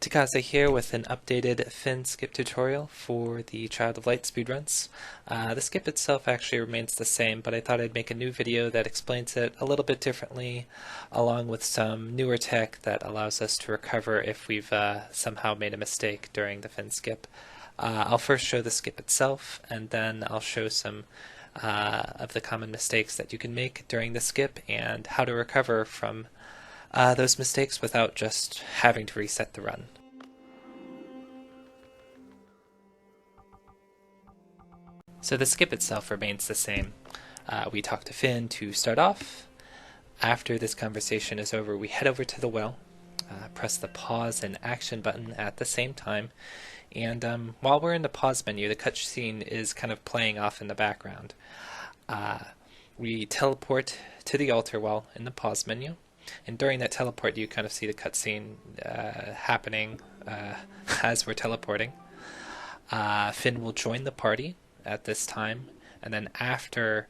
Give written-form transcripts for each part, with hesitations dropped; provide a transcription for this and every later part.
Tikase here with an updated Fin skip tutorial for the Child of Light speedruns. The skip itself actually remains the same, but I thought I'd make a new video that explains it a little bit differently, along with some newer tech that allows us to recover if we've somehow made a mistake during the Fin skip. I'll first show the skip itself, and then I'll show some of the common mistakes that you can make during the skip and how to recover from those mistakes without just having to reset the run. So the skip itself remains the same. We talk to Finn to start off. After this conversation is over, we head over to the well, press the pause and action button at the same time, and while we're in the pause menu, the cutscene is kind of playing off in the background. We teleport to the altar well in the pause menu, and during that teleport you kind of see the cutscene happening as we're teleporting. Finn will join the party at this time, and then after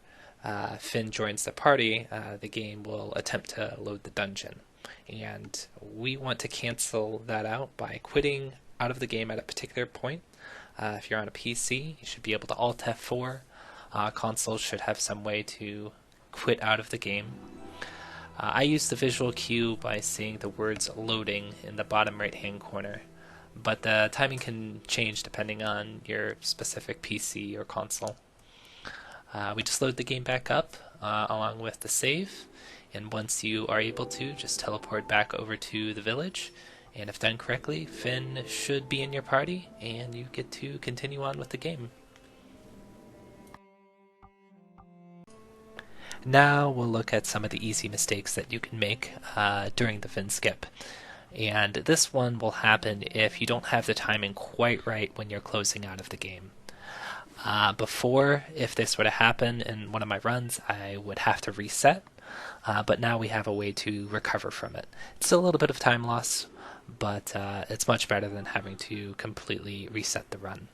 Finn joins the party, the game will attempt to load the dungeon. And we want to cancel that out by quitting out of the game at a particular point. If you're on a PC, you should be able to Alt F4. Consoles should have some way to quit out of the game. I use the visual cue by seeing the words loading in the bottom right hand corner, but the timing can change depending on your specific PC or console. We just load the game back up along with the save, and once you are able to, just teleport back over to the village, and if done correctly, Finn should be in your party and you get to continue on with the game. Now we'll look at some of the easy mistakes that you can make during the Fin skip. And this one will happen if you don't have the timing quite right when you're closing out of the game. Before, if this were to happen in one of my runs, I would have to reset, but now we have a way to recover from it. It's still a little bit of time loss, but it's much better than having to completely reset the run.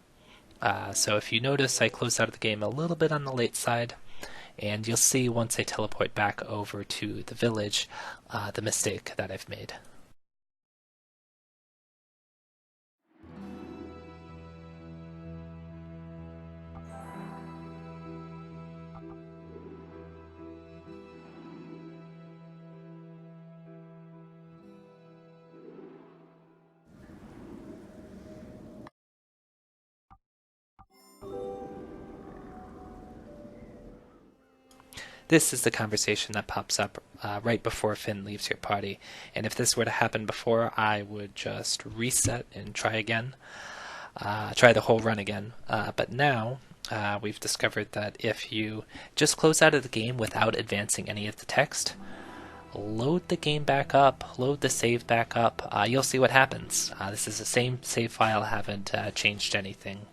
So if you notice, I closed out of the game a little bit on the late side, and you'll see once I teleport back over to the village the mistake that I've made. This is the conversation that pops up right before Finn leaves your party, and if this were to happen before, I would just reset and try again, try the whole run again. But now we've discovered that if you just close out of the game without advancing any of the text, load the game back up, load the save back up, you'll see what happens. This is the same save file, haven't changed anything.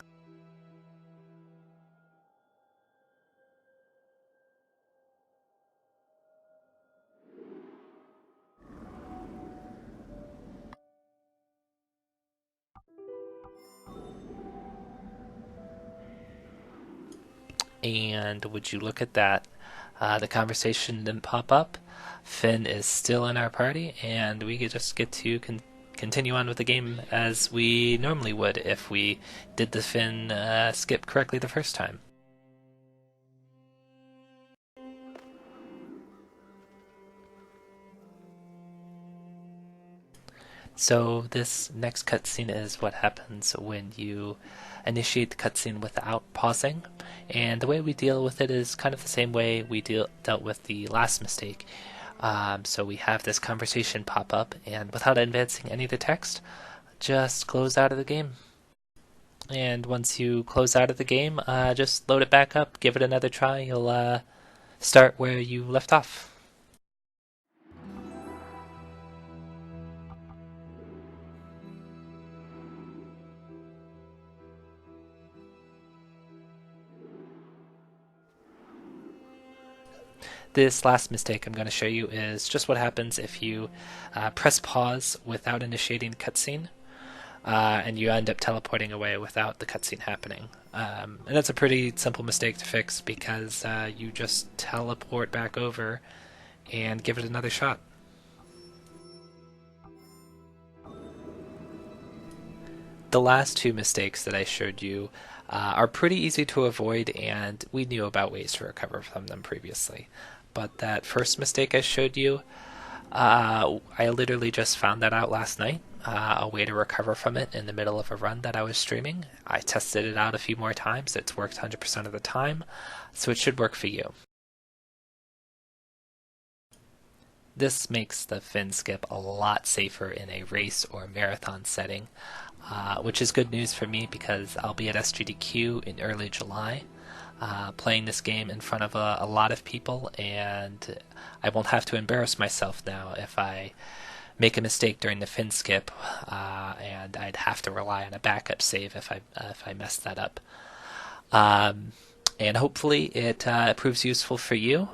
And would you look at that? The conversation didn't pop up. Finn is still in our party, and we just get to continue on with the game as we normally would if we did the Finn skip correctly the first time. So this next cutscene is what happens when you initiate the cutscene without pausing, and the way we deal with it is kind of the same way we dealt with the last mistake. So we have this conversation pop up, and without advancing any of the text, just close out of the game. And once you close out of the game, just load it back up, give it another try, you'll start where you left off. This last mistake I'm going to show you is just what happens if you press pause without initiating the cutscene, and you end up teleporting away without the cutscene happening. And that's a pretty simple mistake to fix because you just teleport back over and give it another shot. the last two mistakes that I showed you are pretty easy to avoid, and we knew about ways to recover from them previously. But that first mistake I showed you, I literally just found that out last night, a way to recover from it in the middle of a run that I was streaming. I tested it out a few more times. It's worked 100% of the time, so it should work for you. This makes the fin skip a lot safer in a race or marathon setting, which is good news for me because I'll be at SGDQ in early July, playing this game in front of a lot of people, and I won't have to embarrass myself now if I make a mistake during the fin skip, and I'd have to rely on a backup save if I mess that up. And hopefully it proves useful for you.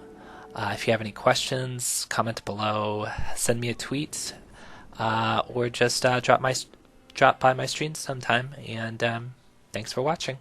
If you have any questions, comment below, send me a tweet, or just drop by my stream sometime. And thanks for watching.